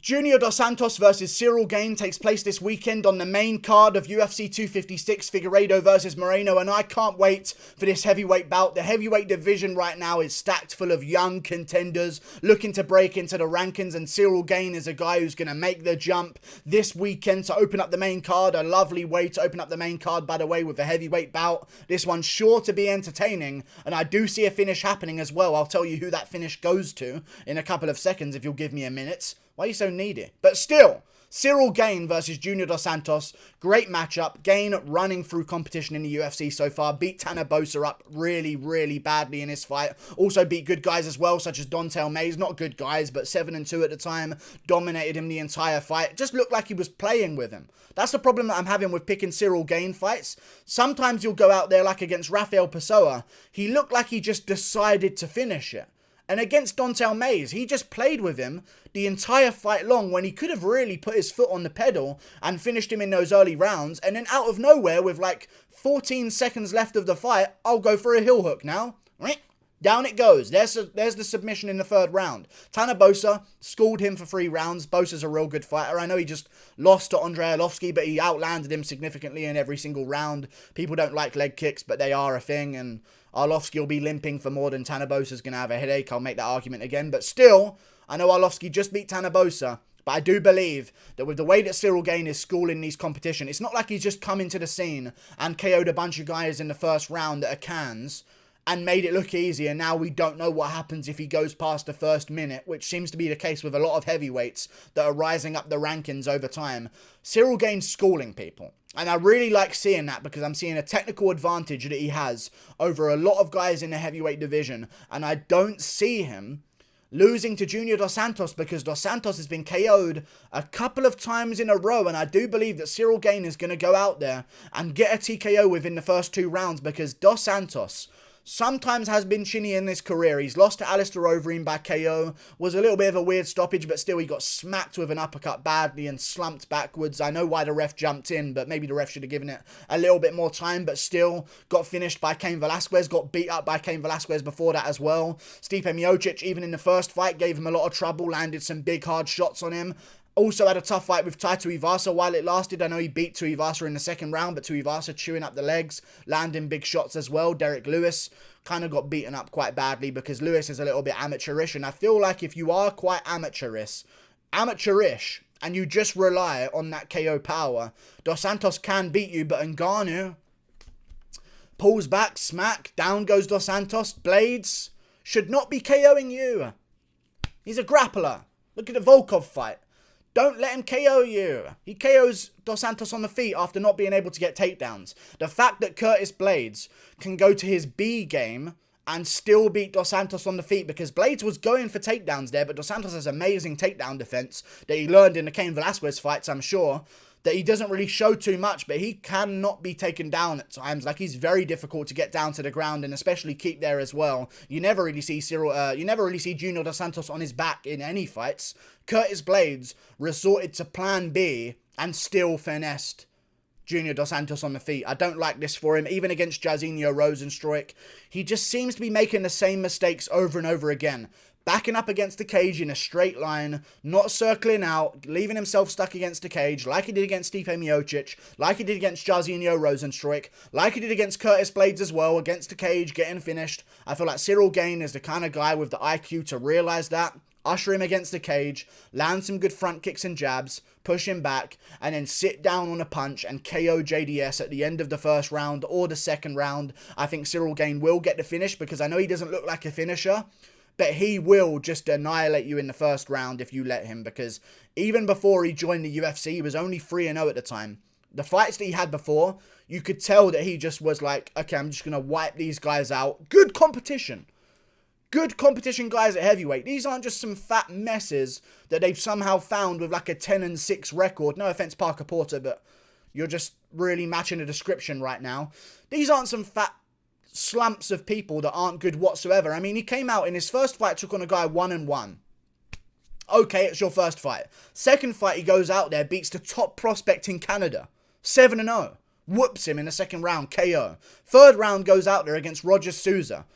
Junior Dos Santos versus Ciryl Gane takes place this weekend on the main card of UFC 256, Figueiredo versus Moreno, and I can't wait for this heavyweight bout. The heavyweight division right now is stacked full of young contenders looking to break into the rankings, and Ciryl Gane is a guy who's going to make the jump this weekend to open up the main card. A lovely way to open up the main card, by the way, with a heavyweight bout. This one's sure to be entertaining, and I do see a finish happening as well. I'll tell you who that finish goes to in a couple of seconds if you'll give me a minute. Why are you so needy? But still, Ciryl Gane versus Junior Dos Santos. Great matchup. Gane running through competition in the UFC so far. Beat Tanner Boser up really, really badly in his fight. Also beat good guys as well, such as Don'Tale Mayes. Not good guys, but 7-2 at the time. Dominated him the entire fight. Just looked like he was playing with him. That's the problem that I'm having with picking Ciryl Gane fights. Sometimes you'll go out there like against Rafael Pessoa. He looked like he just decided to finish it. And against Don'Tale Mayes, he just played with him the entire fight long when he could have really put his foot on the pedal and finished him in those early rounds. And then out of nowhere, with like 14 seconds left of the fight, I'll go for a heel hook now. Down it goes. There's the submission in the third round. Tanner Boser schooled him for 3 rounds. Boser's a real good fighter. I know he just lost to Andrei Arlovski, but he outlanded him significantly in every single round. People don't like leg kicks, but they are a thing, and Arlovski will be limping for more than Tanner Boser's going to have a headache. I'll make that argument again. But still, I know Arlovski just beat Tanner Boser, but I do believe that with the way that Ciryl Gane is schooling these competition, it's not like he's just come into the scene and KO'd a bunch of guys in the first round that are cans and made it look easy, and now we don't know what happens if he goes past the first minute, which seems to be the case with a lot of heavyweights that are rising up the rankings over time. Ciryl Gane's schooling people, and I really like seeing that because I'm seeing a technical advantage that he has over a lot of guys in the heavyweight division, and I don't see him losing to Junior Dos Santos because Dos Santos has been KO'd a couple of times in a row, and I do believe that Ciryl Gane is going to go out there and get a TKO within the first 2 rounds because Dos Santos sometimes has been chinny in his career. He's lost to Alistair Overeem by KO. Was a little bit of a weird stoppage, but still he got smacked with an uppercut badly and slumped backwards. I know why the ref jumped in, but maybe the ref should have given it a little bit more time, but still got finished by Cain Velasquez. Got beat up by Cain Velasquez before that as well. Stipe Miocic, even in the first fight, gave him a lot of trouble, landed some big hard shots on him. Also had a tough fight with Taito Ivasa while it lasted. I know he beat Tuivasa in the second round, but Tuivasa chewing up the legs, landing big shots as well. Derek Lewis kind of got beaten up quite badly because Lewis is a little bit amateurish, and I feel like if you are quite amateurish, and you just rely on that KO power, Dos Santos can beat you, but Ngannou pulls back, smack, down goes Dos Santos. Blades should not be KOing you. He's a grappler. Look at the Volkov fight. Don't let him KO you. He KOs Dos Santos on the feet after not being able to get takedowns. The fact that Curtis Blades can go to his B game and still beat Dos Santos on the feet, because Blades was going for takedowns there, but Dos Santos has amazing takedown defense that he learned in the Cain Velasquez fights, I'm sure, that he doesn't really show too much, but he cannot be taken down at times. Like, he's very difficult to get down to the ground and especially keep there as well. You never really see Junior Dos Santos on his back in any fights. Curtis Blades resorted to plan B and still finessed Junior Dos Santos on the feet. I don't like this for him. Even against Jairzinho Rozenstruik, he just seems to be making the same mistakes over and over again. Backing up against the cage in a straight line, not circling out, leaving himself stuck against the cage, like he did against Stipe Miocic, like he did against Jairzinho Rozenstruik, like he did against Curtis Blades as well, against the cage, getting finished. I feel like Ciryl Gane is the kind of guy with the IQ to realise that, usher him against the cage, land some good front kicks and jabs, push him back, and then sit down on a punch and KO JDS at the end of the first round or the second round. I think Ciryl Gane will get the finish because I know he doesn't look like a finisher, but he will just annihilate you in the first round if you let him, because even before he joined the UFC, he was only 3-0 at the time. The fights that he had before, you could tell that he just was like, okay, I'm just going to wipe these guys out. Good competition. Good competition guys at heavyweight. These aren't just some fat messes that they've somehow found with like a 10-6 record. No offense, Parker Porter, but you're just really matching the description right now. These aren't some fat slumps of people that aren't good whatsoever. I mean, he came out in his first fight, took on a guy 1-1. Okay, it's your first fight. Second fight, he goes out there, beats the top prospect in Canada, 7-0. Whoops him in the second round, KO. Third round, goes out there against Roger Souza,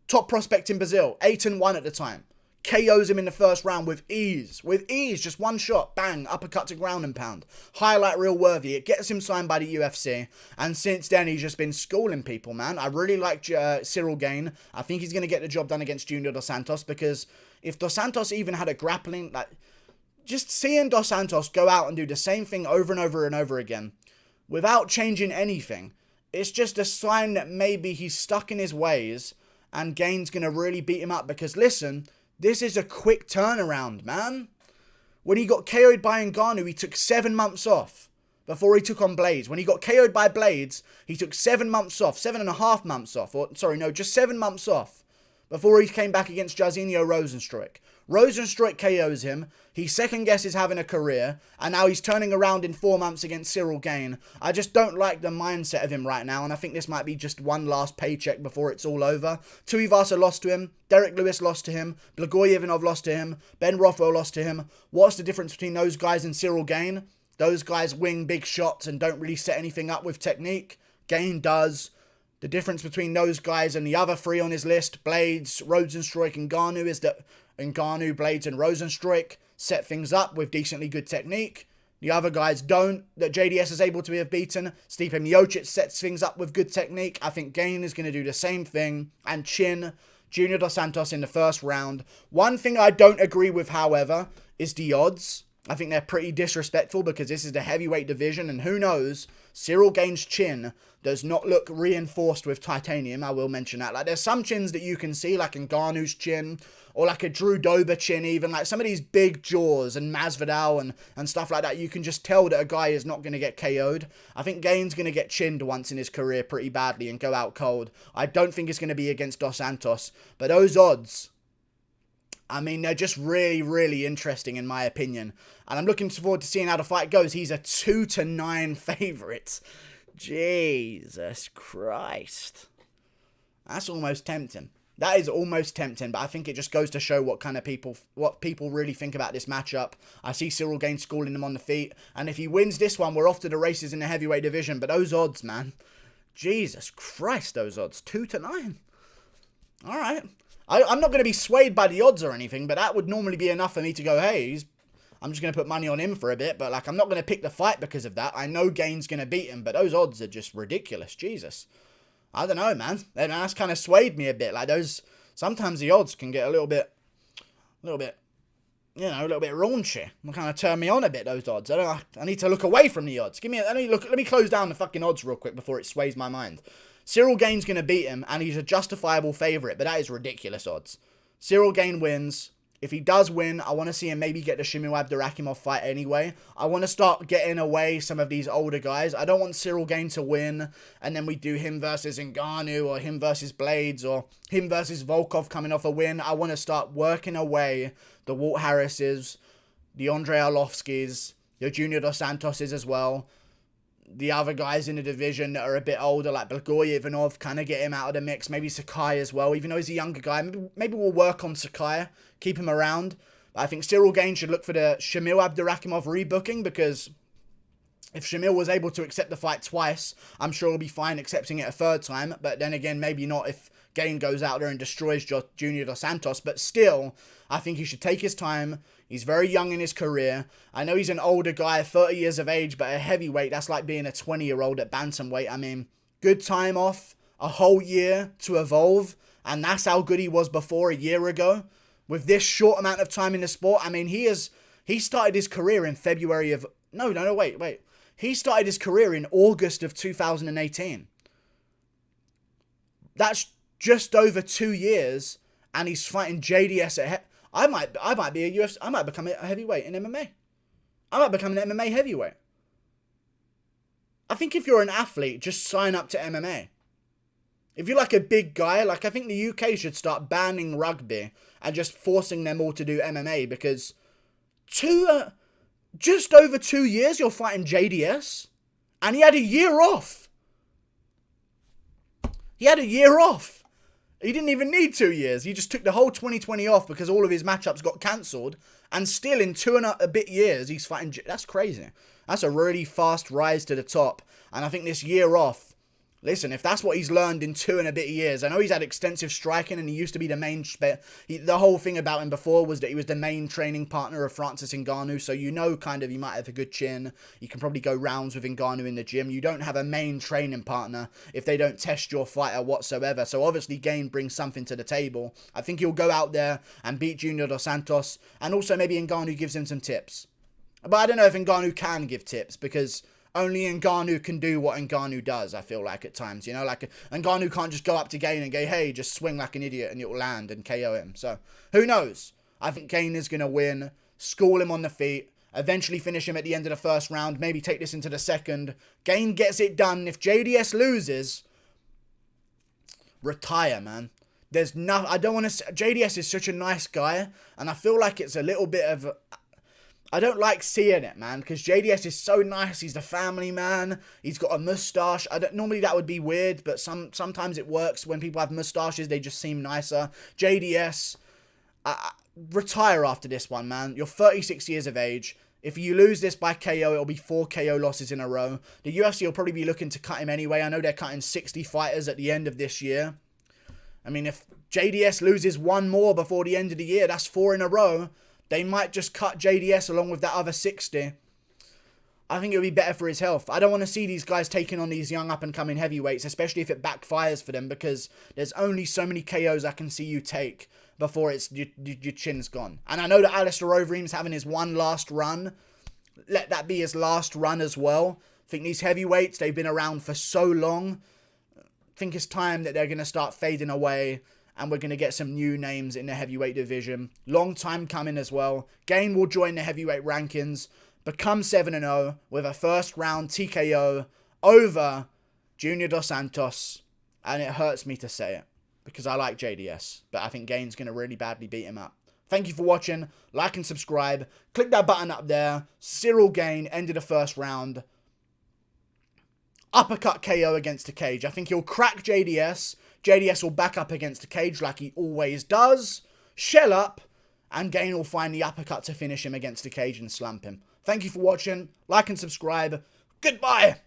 top prospect in Brazil, 8-1 at the time. KOs him in the first round with ease. With ease, just one shot, bang, uppercut to ground and pound. Highlight reel worthy. It gets him signed by the UFC. And since then, he's just been schooling people, man. I really like Ciryl Gane. I think he's going to get the job done against Junior Dos Santos, because if Dos Santos even had a grappling, like, just seeing Dos Santos go out and do the same thing over and over and over again without changing anything, it's just a sign that maybe he's stuck in his ways and Gane's going to really beat him up. Because listen, this is a quick turnaround, man. When he got KO'd by Ngannou, he took 7 months off before he took on Blades. When he got KO'd by Blades, he took 7 months off, 7.5 months off, or sorry, no, just 7 months off before he came back against Jairzinho Rozenstruik. Rozenstruik KOs him, he second guesses having a career, and now he's turning around in 4 months against Ciryl Gane. I just don't like the mindset of him right now, and I think this might be just one last paycheck before it's all over. Tuivasa lost to him, Derek Lewis lost to him, Blagojevinov lost to him, Ben Rothwell lost to him. What's the difference between those guys and Ciryl Gane? Those guys wing big shots and don't really set anything up with technique. Gane does. The difference between those guys and the other 3 on his list, Blades, Rozenstruik, and Ngannou, is that Ngannou, Blades, and Rozenstruik set things up with decently good technique. The other guys don't, that JDS is able to have beaten. Stipe Miocic sets things up with good technique. I think Gane is going to do the same thing and chin Junior Dos Santos in the first round. One thing I don't agree with, however, is the odds. I think they're pretty disrespectful because this is the heavyweight division, and who knows, Ciryl Gane's chin does not look reinforced with titanium. I will mention that. Like, there's some chins that you can see, like Ngannou's chin, or like a Drew Dober chin even. Like, some of these big jaws and Masvidal and stuff like that, you can just tell that a guy is not going to get KO'd. I think Gane's going to get chinned once in his career pretty badly and go out cold. I don't think it's going to be against Dos Santos, but those odds, I mean, they're just really, really interesting in my opinion. And I'm looking forward to seeing how the fight goes. He's a 2-9 favourite. Jesus Christ. That's almost tempting. That is almost tempting, but I think it just goes to show what people really think about this matchup. I see Ciryl Gane schooling him on the feet, and if he wins this one, we're off to the races in the heavyweight division. But those odds, man. Jesus Christ, those odds. 2-9. All right. I'm not going to be swayed by the odds or anything, but that would normally be enough for me to go, hey, I'm just going to put money on him for a bit. But, like, I'm not going to pick the fight because of that. I know Gane's going to beat him, but those odds are just ridiculous. Jesus. I don't know, man. That's kind of swayed me a bit. Like, sometimes the odds can get a little bit, you know, a little bit raunchy. They kind of turn me on a bit, those odds. I need to look away from the odds. Let me close down the fucking odds real quick before it sways my mind. Ciryl Gane's going to beat him, and he's a justifiable favourite, but that is ridiculous odds. Ciryl Gane wins. If he does win, I want to see him maybe get the Shamil Abdurakhimov fight anyway. I want to start getting away some of these older guys. I don't want Ciryl Gane to win, and then we do him versus Ngannou, or him versus Blades, or him versus Volkov coming off a win. I want to start working away the Walt Harrises, the Andrei Arlovskis, the Junior Dos Santoses as well. The other guys in the division that are a bit older, like Blagojevinov, kind of get him out of the mix. Maybe Sakai as well, even though he's a younger guy. Maybe we'll work on Sakai, keep him around. But I think Ciryl Gane should look for the Shamil Abdurakhimov rebooking, because if Shamil was able to accept the fight twice, I'm sure he'll be fine accepting it a third time. But then again, maybe not if Gane goes out there and destroys Junior Dos Santos. But still, I think he should take his time. He's very young in his career. I know he's an older guy, 30 years of age, but a heavyweight, that's like being a 20-year-old at bantamweight. I mean, good time off, a whole year to evolve, and that's how good he was before a year ago. With this short amount of time in the sport, I mean, he started his career in February of... wait. He started his career in August of 2018. That's just over 2 years, and he's fighting JDS at... I might be a UFC. I might become a heavyweight in MMA. I might become an MMA heavyweight. I think if you're an athlete, just sign up to MMA. If you're like a big guy, like I think the UK should start banning rugby and just forcing them all to do MMA, because just over 2 years you're fighting JDS, and he had a year off. He didn't even need 2 years. He just took the whole 2020 off because all of his matchups got cancelled. And still in 2 and a bit years, he's fighting... That's crazy. That's a really fast rise to the top. And I think this year off, Listen, if that's what he's learned in 2 and a bit years, I know he's had extensive striking and he used to be the main... the whole thing about him before was that he was the main training partner of Francis Ngannou, so you know kind of he might have a good chin. You can probably go rounds with Ngannou in the gym. You don't have a main training partner if they don't test your fighter whatsoever, so obviously Gane brings something to the table. I think he'll go out there and beat Junior Dos Santos, and also maybe Ngannou gives him some tips. But I don't know if Ngannou can give tips, because... only Ngannou can do what Ngannou does, I feel like, at times. You know, like, Ngannou can't just go up to Gane and go, hey, just swing like an idiot and it'll land and KO him. So, who knows? I think Gane is going to win, school him on the feet, eventually finish him at the end of the first round, maybe take this into the second. Gane gets it done. If JDS loses, retire, man. There's no... I don't want to... JDS is such a nice guy, and I feel like it's a little bit of... I don't like seeing it, man, because JDS is so nice. He's the family man. He's got a mustache. Normally that would be weird, but sometimes it works. When people have mustaches, they just seem nicer. JDS, retire after this one, man. You're 36 years of age. If you lose this by KO, it'll be 4 KO losses in a row. The UFC will probably be looking to cut him anyway. I know they're cutting 60 fighters at the end of this year. I mean, if JDS loses one more before the end of the year, that's 4 in a row. They might just cut JDS along with that other 60. I think it would be better for his health. I don't want to see these guys taking on these young up-and-coming heavyweights, especially if it backfires for them, because there's only so many KOs I can see you take before your chin's gone. And I know that Alistair Overeem's having his one last run. Let that be his last run as well. I think these heavyweights, they've been around for so long. I think it's time that they're going to start fading away. And we're going to get some new names in the heavyweight division. Long time coming as well. Gane will join the heavyweight rankings. Become 7-0 with a first round TKO over Junior Dos Santos. And it hurts me to say it, because I like JDS. But I think Gane's going to really badly beat him up. Thank you for watching. Like and subscribe. Click that button up there. Ciryl Gane ended the first round. Uppercut KO against the cage. I think he'll crack JDS. JDS will back up against the cage like he always does. Shell up. And Gane will find the uppercut to finish him against the cage and slump him. Thank you for watching. Like and subscribe. Goodbye.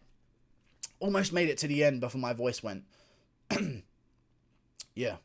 Almost made it to the end before my voice went. Yeah.